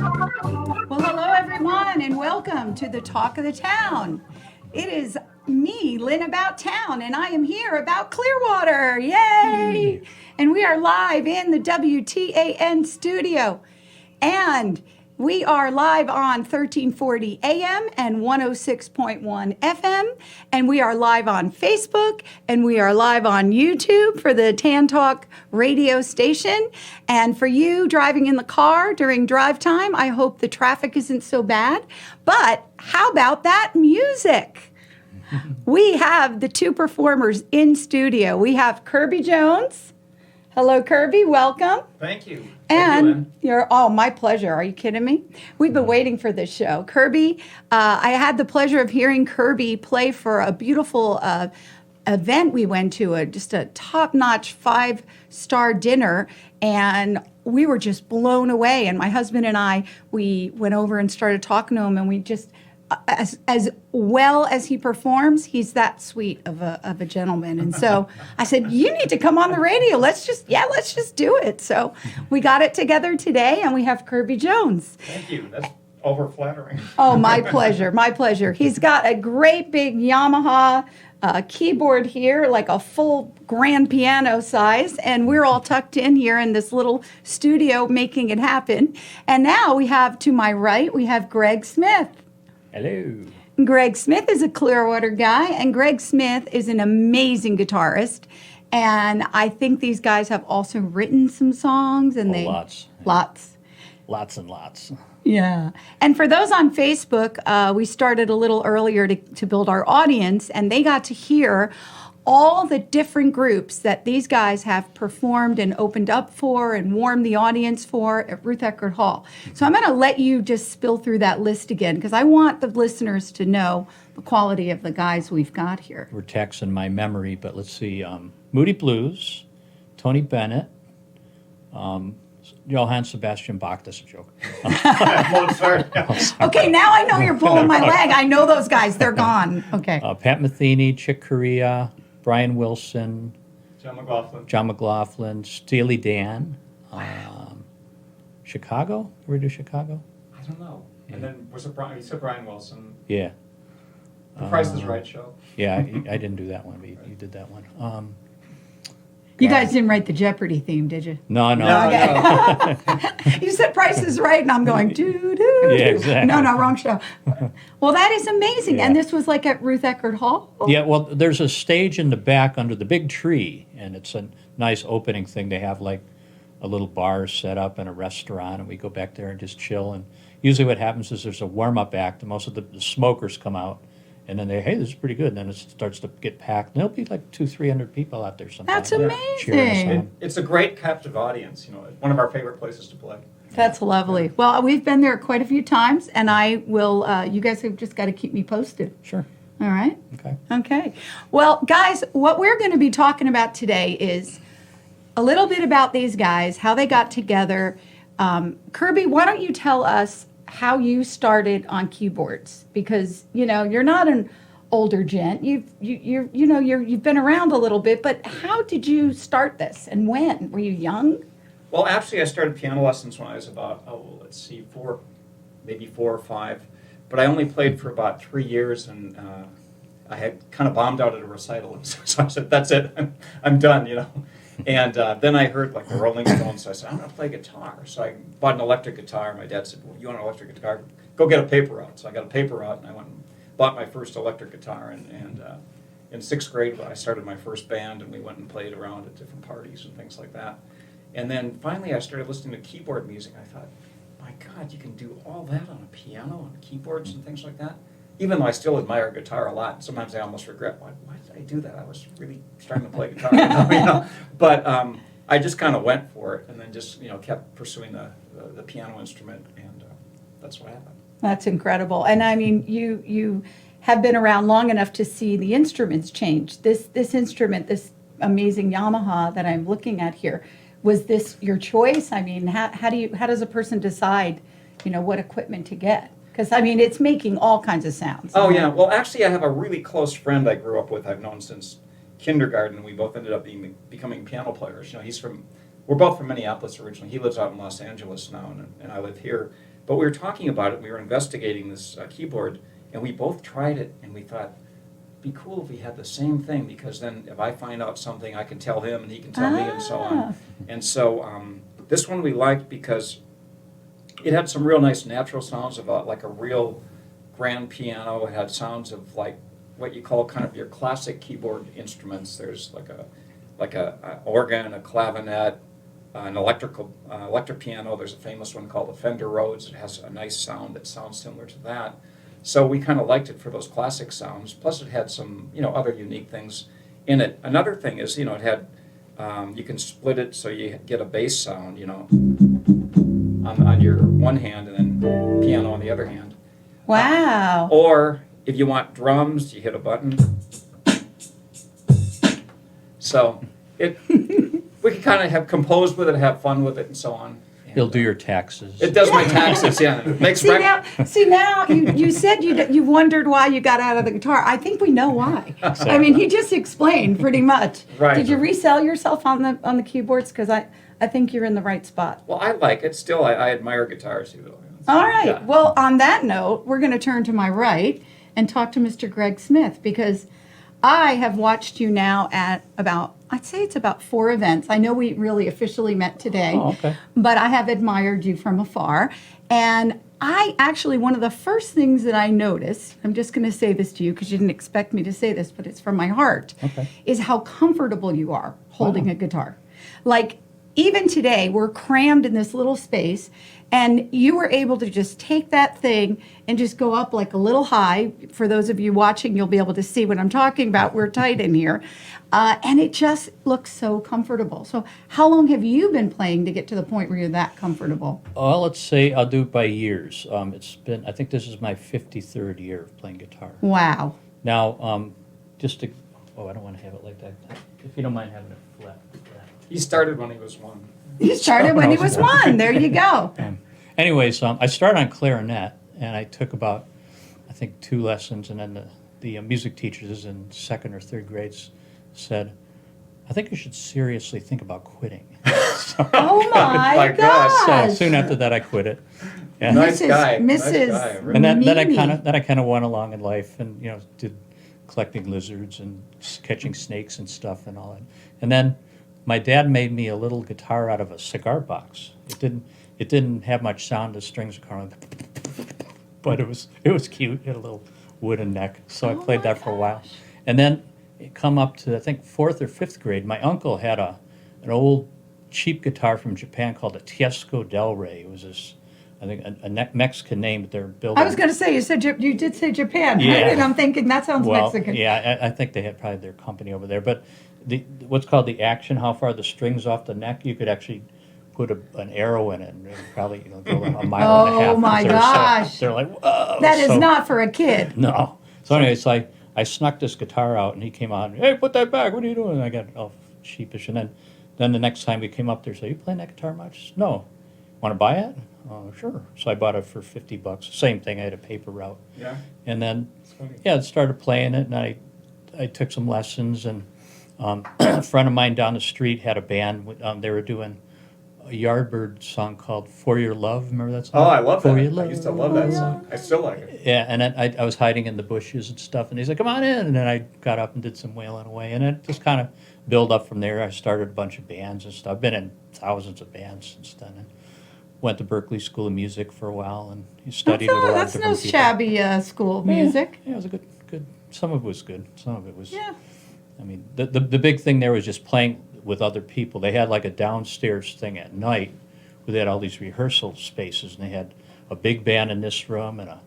Well, hello everyone, and welcome to the Talk of the Town. It is me, Lynn About Town, and I am here about Clearwater. Yay! And we are live in the WTAN studio. And we are live on 1340 AM and 106.1 FM. And we are live on Facebook. And we are live on YouTube for the Tan Talk radio station. And for you driving in the car during drive time, I hope the traffic isn't so bad. But how about that music? We have the two performers in studio. We have Kirby Jones. Hello, Kirby. Welcome. Thank you. And my pleasure. Are you kidding me? We've been waiting for this show. Kirby, I had the pleasure of hearing Kirby play for a beautiful event we went to, just a top-notch 5-star dinner, and we were just blown away. And my husband and I, we went over and started talking to him, and we just, as well as he performs, he's that sweet of a gentleman. And so I said, you need to come on the radio. Let's just do it. So we got it together today, and we have Kirby Jones. Thank you. That's over-flattering. Oh, my pleasure. My pleasure. He's got a great big Yamaha keyboard here, like a full grand piano size, and we're all tucked in here in this little studio making it happen. And now we have, to my right, we have Greg Smith. Hello. Greg Smith is a Clearwater guy, and Greg Smith is an amazing guitarist. And I think these guys have also written some songs, and lots and lots. Yeah. And for those on Facebook, we started a little earlier to build our audience, and they got to hear all the different groups that these guys have performed and opened up for and warmed the audience for at Ruth Eckerd Hall. So I'm going to let you just spill through that list again, because I want the listeners to know the quality of the guys we've got here. We're taxing my memory, but let's see. Moody Blues, Tony Bennett, Johann Sebastian Bach. That's a joke. Mozart. Okay, now I know you're pulling my leg. I know those guys. They're gone. Okay. Pat Metheny, Chick Corea, Brian Wilson, John McLaughlin, Steely Dan, Chicago. Ever do Chicago? I don't know. Yeah. And then was it Brian? You said Brian Wilson. Yeah. The Price is Right show. Yeah, I didn't do that one, but you did that one. You guys didn't write the Jeopardy theme, did you? No. Okay. You said Price is Right, and I'm going, doo-doo. Yeah, exactly. No, wrong show. Well, that is amazing. Yeah. And this was like at Ruth Eckerd Hall? Yeah, well, there's a stage in the back under the big tree, and it's a nice opening thing. They have like a little bar set up and a restaurant, and we go back there and just chill. And usually what happens is there's a warm-up act, and most of the smokers come out. And then hey, this is pretty good. And then it starts to get packed. And there'll be like 200-300 people out there sometimes. That's amazing. It's a great captive audience. One of our favorite places to play. That's lovely. Well, we've been there quite a few times, and I will, you guys have just got to keep me posted. Sure. All right? Okay. Well, guys, what we're going to be talking about today is a little bit about these guys, how they got together. Kirby, why don't you tell us how you started on keyboards, because you're not an older gent. You've been around a little bit, but how did you start this, and when? Were you young? Well, actually, I started piano lessons when I was about 4 or 5, but I only played for about 3 years, and I had kind of bombed out at a recital, so I said, "That's it, I'm done," And then I heard like the Rolling Stones, so I said, I'm going to play guitar. So I bought an electric guitar. My dad said, well, you want an electric guitar? Go get a paper route. So I got a paper route, and I went and bought my first electric guitar. And in 6th grade, I started my first band, and we went and played around at different parties and things like that. And then finally I started listening to keyboard music. I thought, my God, you can do all that on a piano and keyboards and things like that? Even though I still admire guitar a lot, sometimes I almost regret, why did I do that? I was really trying to play guitar. But I just kind of went for it, and then just kept pursuing the piano instrument, and that's what happened. That's incredible. And I mean, you have been around long enough to see the instruments change. This instrument, this amazing Yamaha that I'm looking at here, was this your choice? I mean, how does a person decide, what equipment to get? Because, I mean, it's making all kinds of sounds. Oh, yeah. Well, actually, I have a really close friend I grew up with. I've known since kindergarten. We both ended up becoming piano players. We're both from Minneapolis originally. He lives out in Los Angeles now, and I live here. But we were talking about it, we were investigating this keyboard, and we both tried it, and we thought, it'd be cool if we had the same thing, because then if I find out something, I can tell him, and he can tell me, and so Ah. on. And so this one we liked because it had some real nice natural sounds of like a real grand piano. It had sounds of like what you call kind of your classic keyboard instruments. There's like a organ, a clavinet, an electric piano. There's a famous one called the Fender Rhodes. It has a nice sound that sounds similar to that. So we kind of liked it for those classic sounds. Plus, it had some other unique things in it. Another thing is it had you can split it so you get a bass sound on your one hand and then piano on the other hand. Wow. Or if you want drums, you hit a button. So we can kind of have composed with it, have fun with it, and so on. And, He'll do your taxes. It does my taxes, yeah. It makes See now, you said you wondered why you got out of the guitar. I think we know why. I mean, he just explained pretty much. Right. Did you resell yourself on the keyboards? Because I think you're in the right spot. Well, I like it still. I admire guitars. All right. Yeah. Well, on that note, we're going to turn to my right and talk to Mr. Greg Smith, because I have watched you now at I'd say it's about 4 events. I know we really officially met today, Oh, okay. but I have admired you from afar. And I actually, one of the first things that I noticed, I'm just going to say this to you because you didn't expect me to say this, but it's from my heart, Okay. is how comfortable you are holding Wow. a guitar. Like, even today, we're crammed in this little space, and you were able to just take that thing and just go up like a little high. For those of you watching, you'll be able to see what I'm talking about. We're tight in here. And it just looks so comfortable. So how long have you been playing to get to the point where you're that comfortable? Well, let's say I'll do it by years. It's been, I think this is my 53rd year of playing guitar. Wow. Now, I don't want to have it like that. If you don't mind having it flat. He started when he was 1. You started when he was 1. There you go. Anyways, I started on clarinet, and I took about, I think, 2 lessons, and then the music teachers in 2nd or 3rd grades said, I think you should seriously think about quitting. Oh my My gosh. gosh. So soon after that, I quit it. Yeah. Nice Mrs. guy. Nice Mrs. guy, really. And then Mimi. I kind of went along in life, and did collecting lizards and catching snakes and stuff and all that. And then my dad made me a little guitar out of a cigar box. It didn't have much sound. The strings were kind of, but it was cute. It had a little wooden neck, so I Oh played my that for a while. And then it come up to, I think, 4th or 5th grade. My uncle had an old cheap guitar from Japan called a Tiesco Del Rey. It was this, I think, a Mexican name, but they're building. I was going to say, you did say Japan, Yeah. right? And I'm thinking, that sounds Well, Mexican. yeah, I think they had probably their company over there. But what's called the action, how far the string's off the neck, you could actually put an arrow in it and probably go a mile and a half. Oh, my They're so- gosh. they're like, whoa. That is So- not for a kid. No. So anyway, it's like I snuck this guitar out, and he came out, hey, put that back. What are you doing? And I got all sheepish. And then the next time we came up there, said, you playing that guitar much? No. Want to buy it? Oh, sure. So I bought it for $50. Same thing. I had a paper route. Yeah. And then, It's funny. yeah, I started playing it, and I took some lessons. And a friend of mine down the street had a band. They were doing a Yardbird song called "For Your Love." Remember that song? Oh, I love that. For Your I Love. used to love that song. I still like it. Yeah, and then I was hiding in the bushes and stuff, and he's like, "Come on in," and then I got up and did some wailing away, and it just kind of built up from there. I started a bunch of bands and stuff. I've been in thousands of bands since then. And went to Berklee School of Music for a while, and he studied with a lot of That's no different people. shabby school of music. Yeah, it was a good. Some of it was good. Some of it was. Yeah. I mean, the big thing there was just playing with other people. They had like a downstairs thing at night where they had all these rehearsal spaces, and they had a big band in this room and a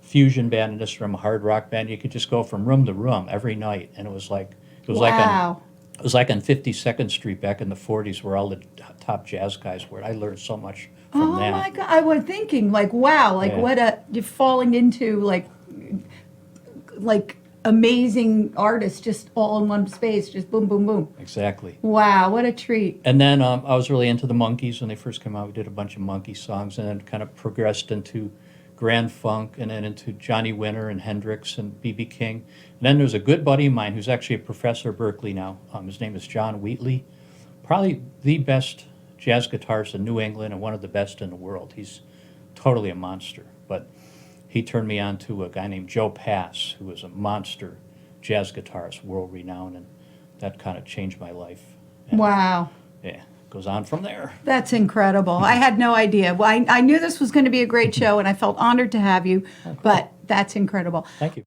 fusion band in this room, a hard rock band. You could just go from room to room every night, and it was like Wow. it was like on 52nd Street back in the 40s, where all the top jazz guys were. I learned so much from Oh that. my God. I was thinking, like, wow, like Yeah. you're falling into like amazing artists just all in one space, just boom, boom, boom. Exactly. Wow, what a treat. And then I was really into the Monkees when they first came out. We did a bunch of Monkey songs, and then kind of progressed into Grand Funk, and then into Johnny Winter and Hendrix and B.B. King. And then there's a good buddy of mine who's actually a professor at Berklee now. His name is John Wheatley. Probably the best jazz guitarist in New England and one of the best in the world. He's totally a monster. But he turned me on to a guy named Joe Pass, who was a monster jazz guitarist, world renowned, and that kind of changed my life. And, Wow. Yeah, goes on from there. That's incredible. I had no idea. Well, I knew this was going to be a great show, and I felt honored to have you, but that's incredible. Thank you.